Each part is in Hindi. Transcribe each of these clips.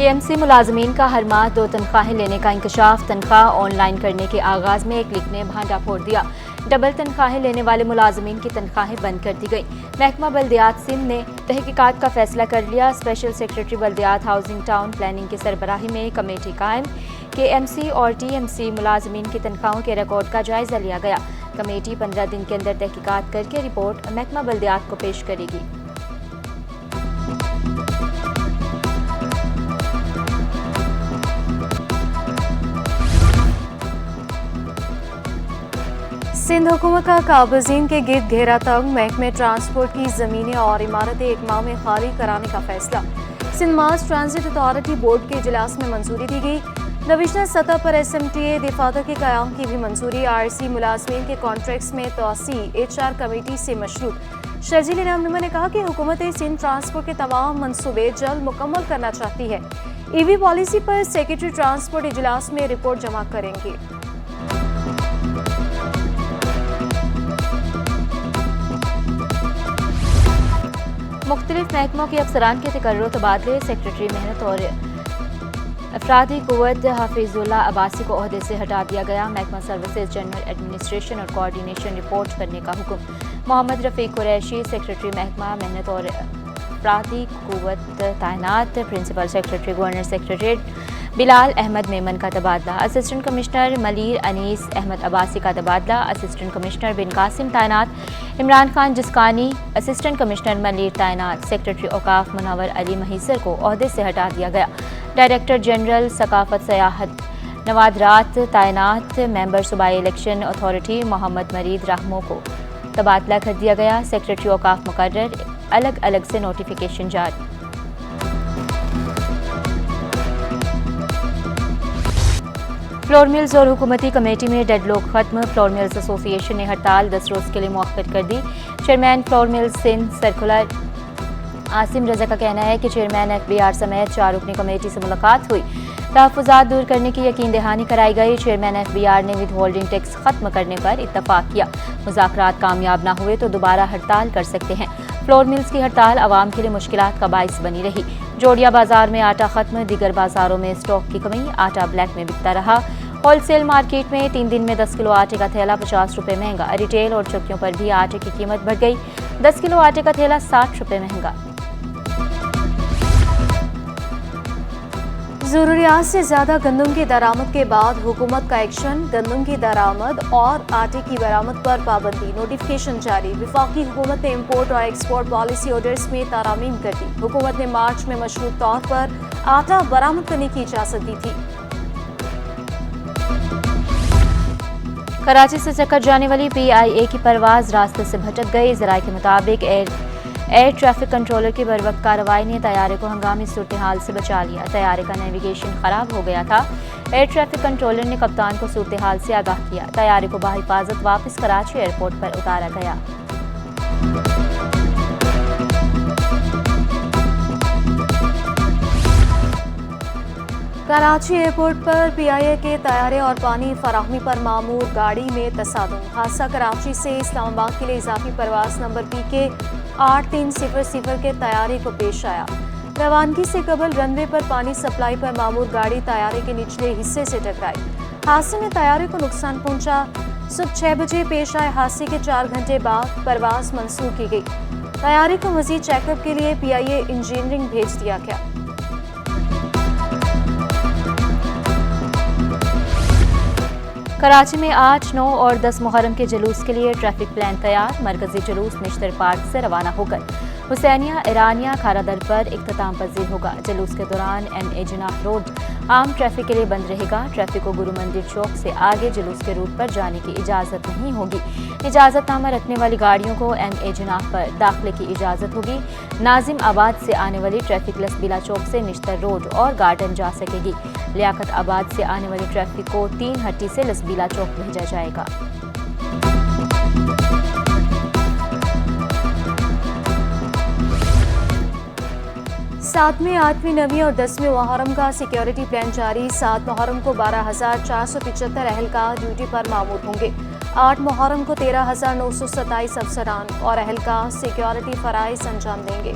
पीएमसी मुलाजमीन का हर माह 2 तनख्वाहें लेने का इंकशाफ। तनख्वाह ऑनलाइन करने के आगाज में एक क्लिक ने भांडा फोड़ दिया। डबल तनख्वाहें लेने वाले मुलाजमीन की तनख्वाहें बंद कर दी गई। महकमा बल्दियात सिंध ने तहकीकात का फैसला कर लिया। स्पेशल सेक्रेटरी बल्दियात हाउसिंग टाउन प्लानिंग की सरबराही में कमेटी कायम। केएमसी और टीएमसी मुलाजमीन की तनख्वाहों के रिकॉर्ड का जायजा लिया गया। कमेटी 15 दिन के अंदर तहकीकात करके रिपोर्ट महकमा बल्दियात को पेश करेगी। सिंध हुकूमत का काबज़ीन के गिर्द घेरा तंग। महकमे ट्रांसपोर्ट की ज़मीनें और इमारतें एक माह में खाली कराने का फैसला। Sindh mass transit authority board के इजलास में मंजूरी दी गई। डिविजनल सतह पर SMTA दफातर के क़याम की भी मंजूरी। RC मुलाजमीन के कॉन्ट्रैक्ट्स में तोसी HR कमेटी से मशरूत। शर्जील रहनुमा ने कहा कि हुकूमत सिंध ट्रांसपोर्ट के तमाम मनसूबे जल्द मुकम्मल करना चाहती है। EV पॉलिसी पर सेक्रेटरी ट्रांसपोर्ट इजलास में रिपोर्ट जमा करेंगे। मुख्तलिफ महकमों के अफसरान के तकर्रुर तबादले। सेक्रेटरी मेहनत और अफरादी कुव्वत हाफिजुल्लाह अब्बासी को ओहदे से हटा दिया गया। महकमा सर्विसेज जनरल एडमिनिस्ट्रेशन और कोऑर्डिनेशन रिपोर्ट करने का हुक्म। मोहम्मद रफ़ीक कुरैशी सेक्रेटरी महकमा मेहनत और अफरादी कुव्वत तैनात। Principal secretary governor secretariat Bilal Ahmed Memon का तबादला। असिस्टेंट कमिश्नर मलीर अनीस अहमद अब्बासी का तबादला। असिस्टेंट कमिश्नर बिन कासिम तैनात। इमरान खान जिस्कानी असिस्टेंट कमिश्नर मलीर तैनात। सेक्रेटरी औकाफ मुनव्वर अली महीसर को ओहदे से हटा दिया गया। डायरेक्टर जनरल सकाफत सयाहत नवादरात तैनात। मेंबर सूबाई इलेक्शन अथॉरिटी मोहम्मद मरीद रहमो को तबादला कर दिया गया। सेक्रेटरी औकाफ मुकर्रर। अलग अलग से नोटिफिकेशन जारी। फ्लोर मिल्स और हुकूमती कमेटी में डेडलॉक खत्म। फ्लोर मिल्स एसोसिएशन ने हड़ताल 10 रोज के लिए मुअक्कद कर दी। Chairman flour mills Sindh circular Asim Raza का कहना है कि चेयरमैन FBR समेत 4 रुकनी कमेटी से मुलाकात हुई। तहफ़्फ़ुज़ात दूर करने की यकीन दहानी कराई गई। चेयरमैन FBR ने विद होल्डिंग टैक्स खत्म करने पर इत्तफाक किया। मुज़ाकरात कामयाब न हुए तो दोबारा हड़ताल कर सकते हैं। फ्लोर मिल्स की हड़ताल आवाम के लिए मुश्किलात का बाइस बनी रही। जोड़िया बाजार में आटा खत्म। दीगर बाजारों में स्टॉक की कमी। आटा ब्लैक में बिकता रहा। होलसेल मार्केट में 3 दिन में 10 किलो आटे का थैला 50 रुपये महंगा। रिटेल और चौकियों पर भी आटे की कीमत बढ़ गई। 10 किलो आटे का थैला 60 रुपये महंगा। ज़रूरियात से ज़्यादा गंदम की दरामद के बाद हुकूमत का एक्शन। गंदम की दरामद और आटे की बरामद पर पाबंदी। नोटिफिकेशन जारी। वफाकी हुकूमत ने इम्पोर्ट और एक्सपोर्ट पॉलिसी ऑर्डर्स में तारामीम कर दी। हुकूमत ने मार्च में मशरूत तौर पर आटा बरामद करने की इजाज़त दी थी। कराची से चक्कर जाने वाली PIA की परवाज रास्ते से भटक गई। ज़राए के मुताबिक एयर ट्रैफिक कंट्रोलर की बरवक्त कार्रवाई ने तैयारे को हंगामी सूरत हाल से बचा लिया। तैयारे का नेविगेशन खराब हो गया था। एयर ट्रैफिक कंट्रोलर ने कप्तान को सूरत हाल से आगाह किया। तैयारे को बाहिफाजत वापस कराची एयरपोर्ट पर उतारा गया। कराची एयरपोर्ट पर PIA के तैयारे और पानी फराहमी पर मामूर गाड़ी में तसादुम। हादसा कराची से इस्लामाबाद के लिए इजाफी परवाज नंबर PK 8300 के तैयारे को पेश आया। रवानगी से कबल रनवे पर पानी सप्लाई पर मामूर गाड़ी तैयारे के निचले हिस्से से टकराई। हादसे में तैयारे को नुकसान पहुंचा। सुबह 6 बजे पेश आए हादसे के 4 घंटे बाद परवाज मंसूख की गई। तैयारे को मजीद चेकअप के लिए PIA इंजीनियरिंग भेज दिया गया। कराची में 8, 9 और 10 मुहर्रम के जुलूस के लिए ट्रैफिक प्लान तैयार। मरकजी जुलूस निश्तर पार्क से रवाना होकर हुसैनिया ईरानिया खारादर पर इख्तिताम पजीर होगा। जुलूस के दौरान MA जिनाह रोड आम ट्रैफिक के लिए बंद रहेगा। ट्रैफिक को गुरु मंदिर चौक से आगे जुलूस के रूट पर जाने की इजाज़त नहीं होगी। इजाज़तनामा रखने वाली गाड़ियों को MA जिनाह पर दाखिले की इजाज़त होगी। नाजिम आबाद से आने वाली ट्रैफिक लसबीला चौक से निश्तर रोड और गार्डन जा सकेगी। लियाकत आबाद से आने वाली ट्रैफिक को 3 हट्टी से लसबीला चौक भेजा जाएगा। 7वीं, 8वीं, 9वीं और 10वीं मुहर्रम का सिक्योरिटी प्लान जारी। 7 मुहर्रम को 12,475 अहलकार ड्यूटी पर मामूर होंगे। 8 मुहर्रम को 13,927 अफसरान और अहलकार सिक्योरिटी फ़राइज़ अंजाम देंगे।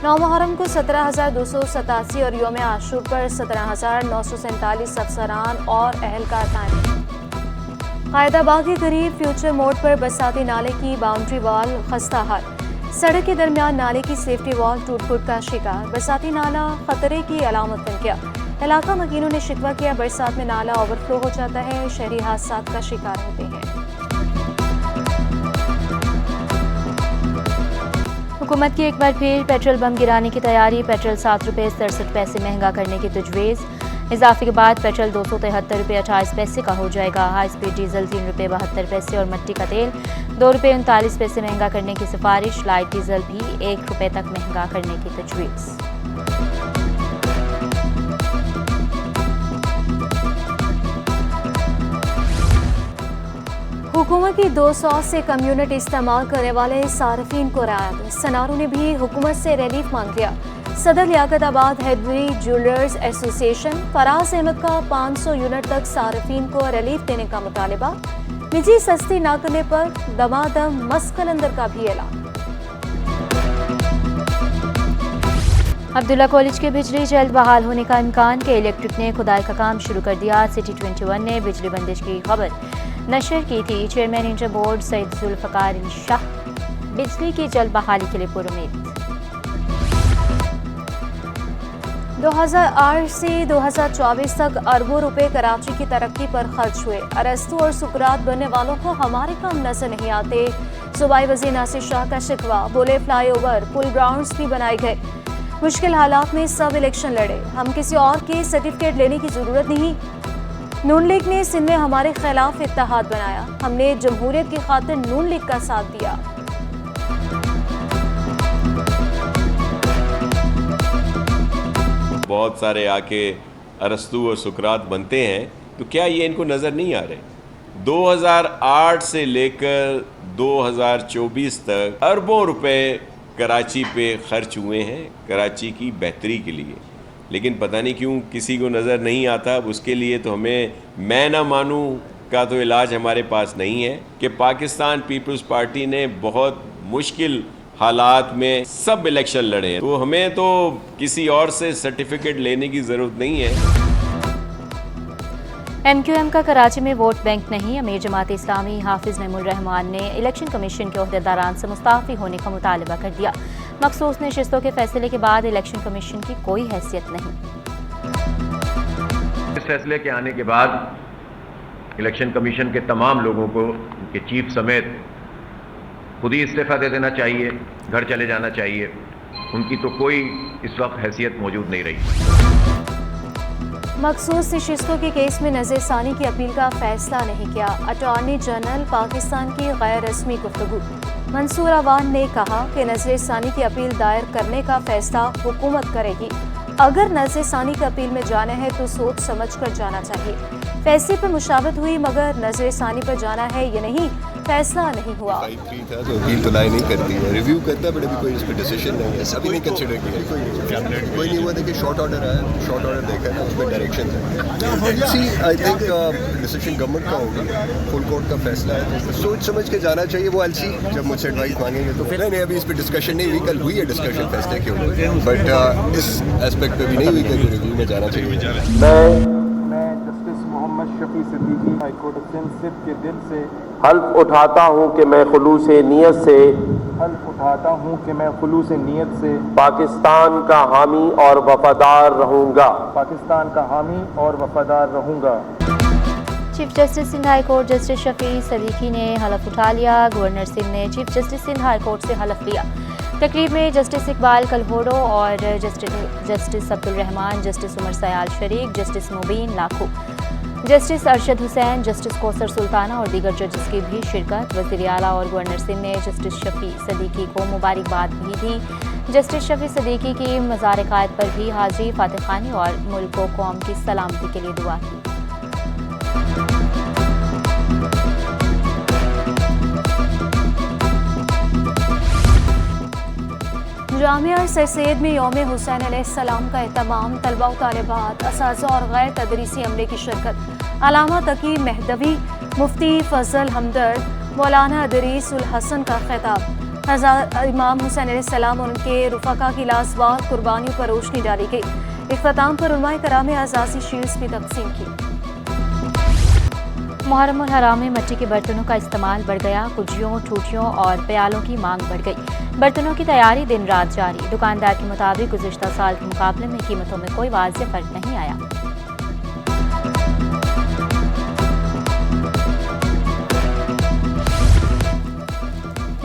9 मुहर्रम को 17,287 और योम आशूर पर 17,947 अफसरान और अहलकार कायम। कायदाबाग के करीब फ्यूचर मोड पर बरसाती नाले की बाउंड्री वॉल खस्ता हाल। सड़क के दरमियान नाले की सेफ्टी वॉल टूट फूट का शिकार। बरसाती नाला खतरे की अलामत बन गया। इलाका मकीनों ने शिकवा किया, बरसात में नाला ओवरफ्लो हो जाता है, शहरी हादसात का शिकार होते हैं। हुकूमत की एक बार फिर पेट्रोल बम गिराने की तैयारी। पेट्रोल 7 रुपये 67 पैसे महंगा करने की तजवीज़। इजाफे के बाद पेट्रोल 273 रुपये 28 पैसे का हो जाएगा। हाई स्पीड डीजल 3 रुपये 72 पैसे और मट्टी का तेल 2 रुपये 39 पैसे महंगा करने की सिफारिश। लाइट डीजल भी 1 रुपये तक महंगा करने की तजवीज़। हुकूमत की 200 से कम यूनिट इस्तेमाल करने वाले सार्फिन को राहत। सनारों ने भी हुकूमत से रिलीफ मांग लिया। सदर लियाकताबाद हैदरी ज्वेलर्स एसोसिएशन फराज अहमद का 500 यूनिट तक सार्फिन को रिलीफ देने का मुतालबा। निजी सस्ती ना करने पर दमादम मस्कलंदर का भी ऐलान। अब्दुल्ला कॉलेज की बिजली जल्द बहाल होने का इम्कान। के इलेक्ट्रिक ने खुदाई का काम शुरू कर दिया। सिटी 21 ने बिजली बंदिश की खबर नशर की थी। Chairman inter board Saeed Zulfiqar Ali Shah बिजली की जल्द बहाली के लिए पुरुमीद। 2008 से 2024 तक अरबों रुपए कराची की तरक्की पर खर्च हुए। अरस्तु और सुकरात बनने वालों को हमारे काम नजर नहीं आते। सूबाई वज़ीर नासिर शाह का शिकवा। बोले फ्लाईओवर पुल ग्राउंड्स भी बनाए गए। मुश्किल हालात में सब इलेक्शन लड़े, हम किसी और के सर्टिफिकेट लेने की जरूरत नहीं। नून लीग ने सिंध में हमारे खिलाफ इत्तेहाद बनाया, हमने जमहूरियत की खातिर नून लीग का साथ दिया। बहुत सारे आके अरस्तु और सुकरात बनते हैं, तो क्या ये इनको नज़र नहीं आ रहे? 2008 से लेकर 2024 तक अरबों रुपए कराची पे खर्च हुए हैं कराची की बेहतरी के लिए, लेकिन पता नहीं क्यों किसी को नज़र नहीं आता। अब उसके लिए तो हमें मैं ना मानूं का तो इलाज हमारे पास नहीं है कि पाकिस्तान पीपल्स पार्टी ने बहुत मुश्किल हालात में सब इलेक्शन लड़े हैं, तो हमें तो किसी और से सर्टिफिकेट लेने की ज़रूरत नहीं है। MQM का कराची में वोट बैंक नहीं। अमीर जमात इस्लामी हाफिज नईमुर रहमान ने इलेक्शन कमीशन के ओहदेदारान से मुस्ताफ़ी होने का मुतालबा कर दिया। मखसूस नशिस्तों के फैसले के बाद इलेक्शन कमीशन की कोई हैसियत नहीं। इस फैसले के आने के बाद इलेक्शन कमीशन के तमाम लोगों को उनके चीफ समेत खुद ही इस्तीफा दे देना चाहिए, घर चले जाना चाहिए। उनकी तो कोई इस वक्त हैसियत मौजूद नहीं रही। मखसूस नशिस्तों के केस में नज़रसानी की अपील का फैसला नहीं किया। अटॉर्नी जनरल पाकिस्तान की गैर रस्मी गुफ्तगू। मंसूर अवान ने कहा कि नज़रसानी की अपील दायर करने का फैसला हुकूमत करेगी। अगर नज़रसानी की अपील में जाना है तो सोच समझ कर जाना चाहिए। फैसले पर मुशावरत हुई मगर नज़रसानी पर जाना है ये नहीं, फैसला नहीं हुआ। तो अपील तो लाई नहीं करती है, रिव्यू करता है, बट अभी कोई इस पर डिसीजन नहीं है, अभी नहीं कंसिडर किया, कोई नहीं हुआ। देखिए शॉर्ट ऑर्डर आया, शॉर्ट ऑर्डर देखा है, उसमें डायरेक्शन है। सी आई थिंक डिसीजन गवर्नमेंट का होगा, फुल कोर्ट का फैसला है, तो सोच समझ के जाना चाहिए। वो एलसी जब मुझसे एडवाइस मांगेंगे तो फिर नहीं, अभी इस पर डिस्कशन नहीं हुई। कल हुई है डिस्कशन फैसले के ऊपर, बट इस एस्पेक्ट पे भी नहीं हुई कि रिव्यू में जाना चाहिए। मैं justice Mohammad Shafi Siddiqui high court of Sindh के दिल से हल्फ उठाता हूँ कि मैं खुलूस नीयत से पाकिस्तान का हामी और वफादार रहूँगा। Chief justice Sindh high court justice Shafi Siddiqui ने हलफ उठा लिया। गवर्नर सिंध ने chief justice Sindh high court से हलफ लिया। तकरीब में जस्टिस इकबाल कलहोड़ो और जस्टिस अब्दुल रहमान, जस्टिस उमर सयाल शरीक, justice Mubeen Lakho, justice Arshad Hussain, justice Kausar Sultana और दीगर जजेस की भी शिरकत। वज़ीर आला और गवर्नर सिंध ने जस्टिस शफी सदीकी को मुबारकबाद भी दी। जस्टिस शफी सदीकी की मज़ार कायद पर भी हाजिरी, फातिह खानी और मुल्क व कौम की सलामती के लिए दुआ की। जामिया सर सैयद में यौम हुसैन अलैहिस्सलाम का एहतमाम। तलबा व तालिबात, असातिज़ा और गैर तदरीसी अमले की शिरकत। अलामा तकी महदवी मुफ्ती फजल हमदर्द मौलाना अदरीस उल हसन का खिताब। हज़रत इमाम हुसैन अलैहिस्सलाम और उनके रुफ़का की लाजवाब कुर्बानियों पर रोशनी डाली गई। इख्तिताम पर उलमाए कराम ने आज़ादी शील्ड्स भी तकसीम की। मुहर्रम और हराम में मिट्टी के बर्तनों का इस्तेमाल बढ़ गया। कुजियों, ठूठियों और प्यालों की मांग बढ़ गई। बर्तनों की तैयारी दिन रात जारी। दुकानदार के मुताबिक गुज़िश्ता साल के मुकाबले में कीमतों में कोई वाज़ेह फ़र्क नहीं आया।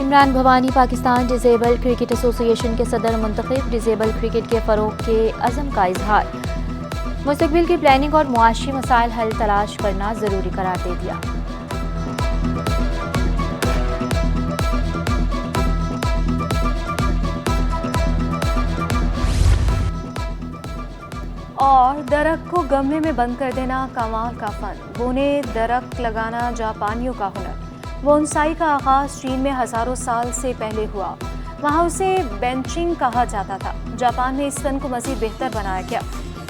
Imran Bhavani Pakistan disable cricket association के सदर मुंतखब। डिसेबल क्रिकेट के फ़रोग़ के अज़म का इजहार। मुस्तक़बिल की प्लानिंग और मुआशी मसाइल हल तलाश करना ज़रूरी करार दे दिया। और दरख्त को गमले में बंद कर देना कमाल का फन। बोने दरख्त लगाना जापानियों का हुनर। बोनसाई का आगाज चीन में हजारों साल से पहले हुआ। वहाँ उसे बेंचिंग कहा जाता था। जापान में इस फन को मज़ीद बेहतर बनाया गया।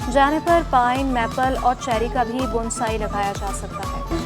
जाने पर पाइन, मैपल और चेरी का भी बोनसाई लगाया जा सकता है।